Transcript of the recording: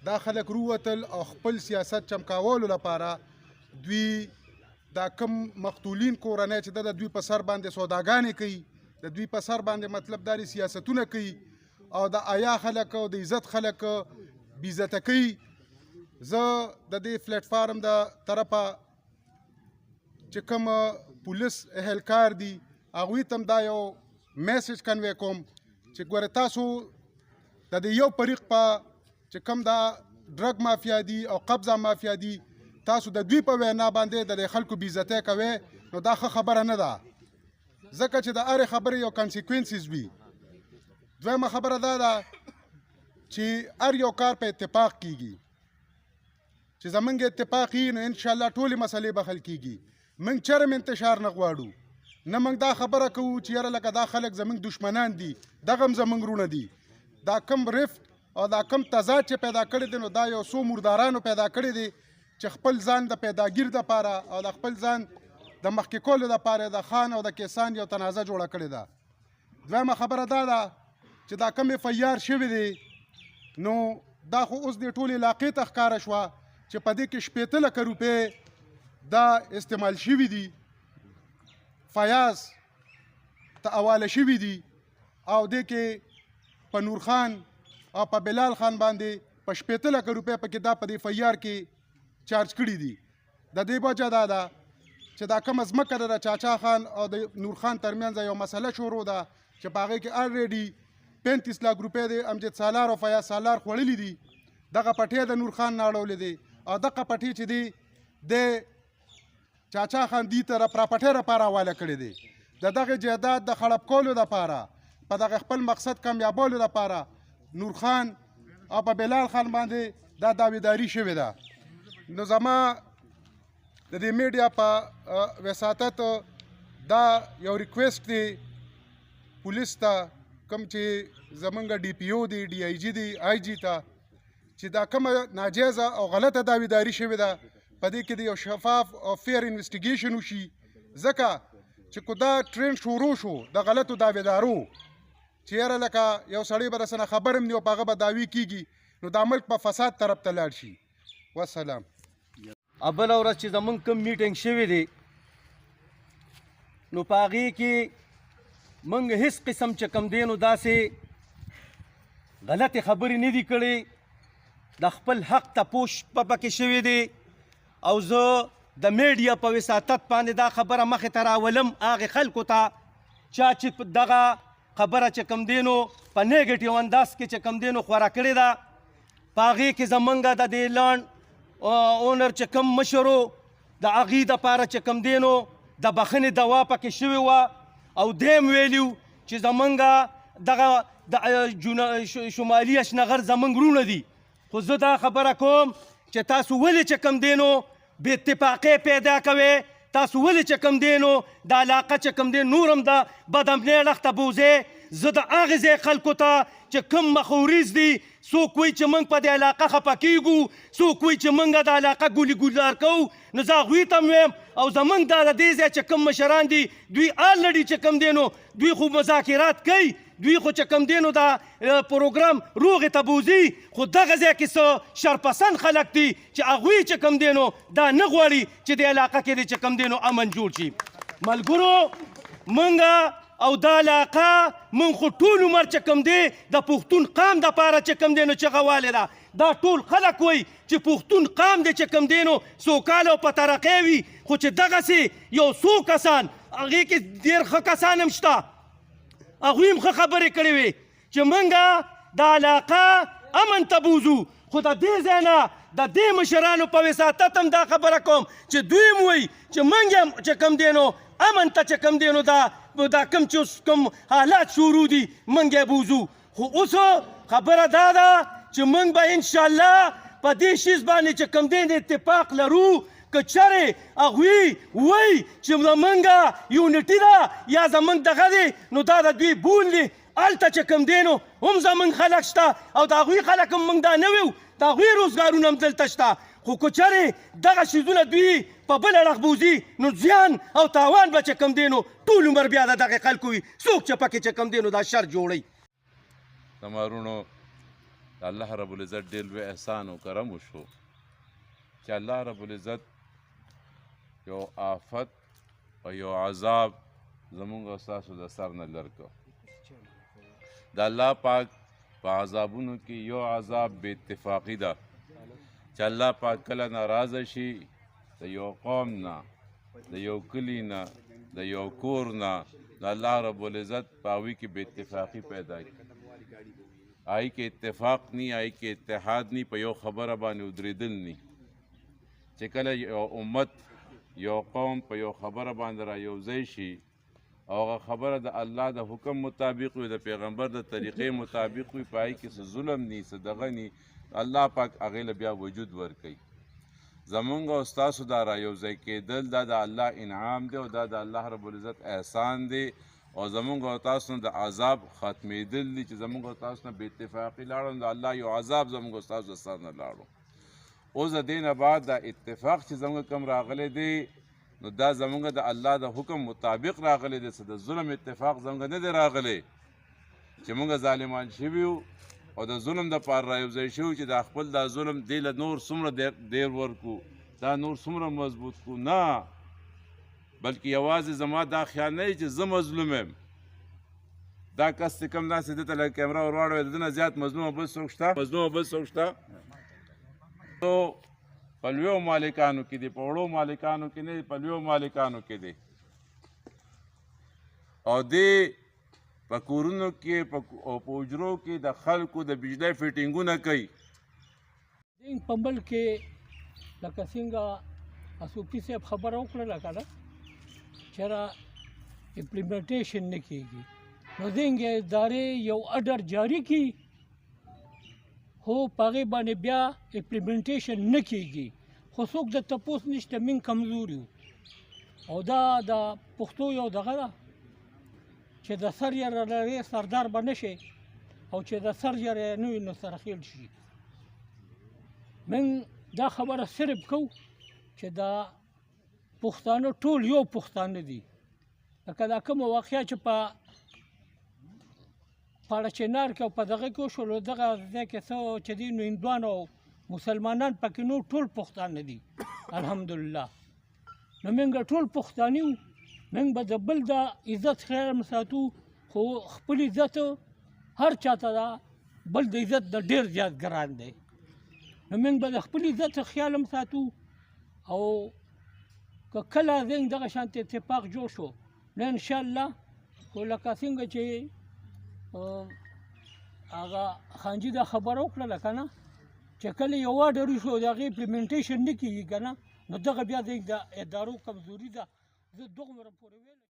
دا خلک رووتل او خپل سیاست چمکاولو لپاره دوی دا کم مقتولین کورنۍ چې د دوی په سر باندې سوداګانې کوي، د دوی په سر باندې مطلب دا سیاستونه کوي او د آیا خلک او د عزت خلک بېعزته کوي. زه د دې پلیټ فارم د طرفه چې کوم پولیس اهلکار دي هغوی ته هم دا یو میسج کنوی کوم چې ګوره تاسو د دې یو فریق په چې کوم دا ډرګ مافیا دي او قبضه مافیا دي تاسو د دوی په وینا باندې د خلکو بېعزتي کوئ، نو دا ښه خبره نه ده، ځکه چې د هرې خبرې یو کانسیکوینسز وي. دویمه خبره دا ده چې هر یو کار په اتفاق کیږي، چې زمونږ اتفاق وي نو انشاءالله ټولې مسلې به حل کیږي. موږ چرم انتشار نه غواړو، نه موږ دا خبره کوو چې یاره لکه دا خلک زموږ دشمنان دي، دغه هم زموږ وروڼه دي. دا کم رفت او دا کم تضاد چې پیدا کړی دی نو دا یو څو مردارانو پیدا کړی دی چې خپل ځان د پیداګیر دپاره او د خپل ځان د مخکې کولو دپاره د خان او د کیسان یو تنازع جوړه کړې ده. دویمه خبره دا ده چې دا کم اف آی آر شوی دی نو دا خو اوس د ټولې علاقې ته ښکاره شوه چې په دې کې 80 لکه روپۍ دا استعمال شوي دي، فیاض ته حواله شوي دي او دې کې په نور خان او په بلال خان باندې په 80 لکه روپۍ پکې دا په دې اف آی آر کې چارج کړي دي. د دې وجه دا ده چې دا کومه ځمکه ده د چاچا خان او د نور خان ترمنځ یو مسله شروع ده چې په هغې کې الریډي 35 لک روپۍ د امجد سالار او فیاض سالار خوړلي دي. دغه پټې د نور خان نه اړولې دي او دغه پټې چې دی د چاچا خان دې ته پراپرټۍ لپاره حواله کړې دي. د دغه جایداد د خړپ کولو دپاره په دغه خپل مقصد کامیابولو دپاره نور خان او په بلال خان باندې دا داویداري شوې ده. نو زما د دې میډیا په وساطت دا یو ریکویسټ دی پولیس ته، کوم چې زمونږ ډي پی او دی، ډي آی جي دی، آی جي ته، چې دا کومه ناجیزه او غلطه داویداري شوې ده په دې کې د یو شفاف او فیر انویسټیګیشن وشي. ځکه چې که دا ټرینډ شروع شو د غلطو داویدارو چې یاره لکه یو سړی به رسنه خبر هم نه او په هغه به دعوی کیږي نو دا ملک په فساد طرف ته لاړ شي. والسلام. بله ورځ چې زمونږ کوم میټینګ شوی دی نو په هغې کې موږ هیڅ قسم چې کوم دی نو داسې غلطې خبرې نه دي کړې، د خپل حق تپوس پکې شوی دی او زه د میډیا په وساطت باندې دا خبره مخې ته راولم هغې خلکو ته چا چې دغه خبره چې کوم دی نو په نیګیټیو انداز کې چې کوم دی نو خوره کړې ده، په هغې کې زمونږ د دې لانډ اونر چې کوم مشرو د هغې دپاره چې کوم دی نو د بخښنې دوا پکې شوې وه او دیم ویلي چې زمونږ دغه شمالي اشنغر زمونږ وروڼه دي. خو زه دا خبره کوم چې تاسو ولې چې کوم دی نو بې اتفاقۍ پیدا کوئ، تاسو ولې چې کوم دی نو د علاقه چې کوم دی نور هم د بدامنۍ اړخ ته بوځئ. زه د هغې ځای خلکو ته چې کوم مخوریز دي، څوک وایي چې موږ په دې علاقه خفه کیږو، څوک وایي چې موږ د علاقه ګولي ګلزار کوو، نو زه هغوی ته هم ویم او زموږ دا د دې ځای چې کوم مشران دي دوی الریډي چې کوم دی نو دوی خو مذاکرات کوي، دوی خو چې کوم دی نو دا پروګرام روغې ته بوځي، خو دغه ځای کې څه شرپسند خلک دي چې هغوی چې کوم دی نو دا نه غواړي چې د علاقه کې دی چې کوم دی نو امن جوړ شي. ملګرو موږ او دا علاقه مونږ خو ټول عمر چې کوم دی د پښتون قام دپاره چې کوم دی نو چغه والې ده، دا ټول خلک وایي چې پښتون قام دی چې کوم دی نو سوکاله او په ترقۍ وي، خو چې دغسې یو څو کسان هغې کې ډېر ښه کسان هم شته هغوی هم ښه خبرې کړې وې چې موږ د علاقه امن ته بوځو، خو د دې ځای نه د دې مشرانو په وساطت هم دا خبره کوم چې دوی هم وایي چې موږ هم چې کوم دی نو امن ته چې کوم دی نو دا کوم چې کوم حالات شروع دي موږ یې بوځو. خو اوس خبره دا ده چې موږ به انشاءالله په دې شیز باندې چې کوم دی اتفاق لرو که چرې هغوی وایي چې زمونږ یونټي ده یا زمونږ دغه دی نو دا د دوی بول دی، هلته چې کوم دی نو هم زمونږ خلک شته او د هغوی خلک هم موږ دا نه ویو، د هغوی روزګارونه هم دلته شته، خو که چرې دغه شیزونه دوی په بل اړخ بوځي نو زیان او تاوان به چې کوم دی نو ټول عمر بیا د دغې خلکو وي، څوک چې پکې چې کوم دی نو دا شر جوړوي. زما وروڼو الله رب العزت ډېر لوی احسان او کرم وشو چې الله رب العزت یو آفت او یو عذاب زمونږ او ستاسو د سر نه لر کړ د الله پاک په عذابونو کې یو عذاب بې اتفاقي ده چې الله پاک کله ناراضه شي د یو قوم نه د یو کلي نه د یو کور نه د الله رب العزت په هغوی کې بې اتفاقي پیدا کړي هغوی کې اتفاق نی هغوی کې اتحاد نی په یو خبره باندې ودرېدل نی چې کله یو امت یو قوم په یو خبره باندې را یوځای شي او هغه خبره د الله د حکم مطابق وي د پیغمبر د طریقې مطابق وي په هغې کې څه ظلم نی څه دغه نی الله پاک هغې له بیا وجود ورکوي زمونږ او ستاسو دا را یوځای کېدل دا د الله انعام دی او دا د الله رب العزت احسان دی او زمونږ او تاسو نه د عذاب ختمېدل دي چې زمونږ او تاسو نه بې اتفاقي لاړو د الله یو عذاب زمونږ او ستاسو د سر نه لاړو اوس د دې نه بعد دا اتفاق چې زمونږ کم راغلی دی نو دا زمونږ د الله د حکم مطابق راغلی دی څه د ظلم اتفاق زمونږ نه دی راغلی چې مونږ ظالمان شوي یو او د ظلم دپاره را یوځای شوي چې دا خپل دا ظلم دې له نور څومره دیر ورکو دا نور څومره مضبوط کو نه بلکې یوازې زما دا خیال نه چې زه مظلوم یم دا کس چې کوم داسې ده ته لږ کیمره ور واړوې د ده نه زیات مظلومه بل څوک شته نو په لویو مالکانو کې دي په وړو مالکانو کې نه دي په لویو مالکانو کې دي او دې په کورونو کې او په حجرو کې د خلکو د بجلی فټینګونه کوي په ملک کې لکه څنګه اسوقي صاحب خبره وکړله که نه چې را امپلیمنټیشن نه کېږي نو دې ادارې یو اډر جاري کړي خو په هغې باندې بیا امپلیمنټیشن نه کېږي خو څوک د تپوس نشته موږ کمزور یو او دا د پښتو یو دغه ده چې د سر یې لرې سردار به نه شي او چې د سر یې نه وي نو سرخیل شي موږ دا خبره صرف کوو چې دا پښتانه ټول یو پښتانه دي لکه دا کومه واقعه چې په پاړچنار کې او په دغه کې وشول دغه ځای کې څه چې دي نو هندوان او مسلمانان پکې نور ټول پښتانه دي الحمدلله نو موږ ټول پښتانه یو موږ به د بل د عزت خیال هم ساتو خو خپل عزت هر چاته دا بل د عزت د ډېر زیات ګران دی نو موږ به د خپل عزت خیال هم ساتو او که کله زنګ دغه شانته اتفاق جوړ شو نو انشاءالله خو لکه څنګه چې هغه خانجي دا خبره وکړله که نه چې کله یو اډر وشو د هغې امپلیمنټیشن نه کېږي که نه نو دغه بیا د ادارو کمزوري ده زه دومره پورې ویلی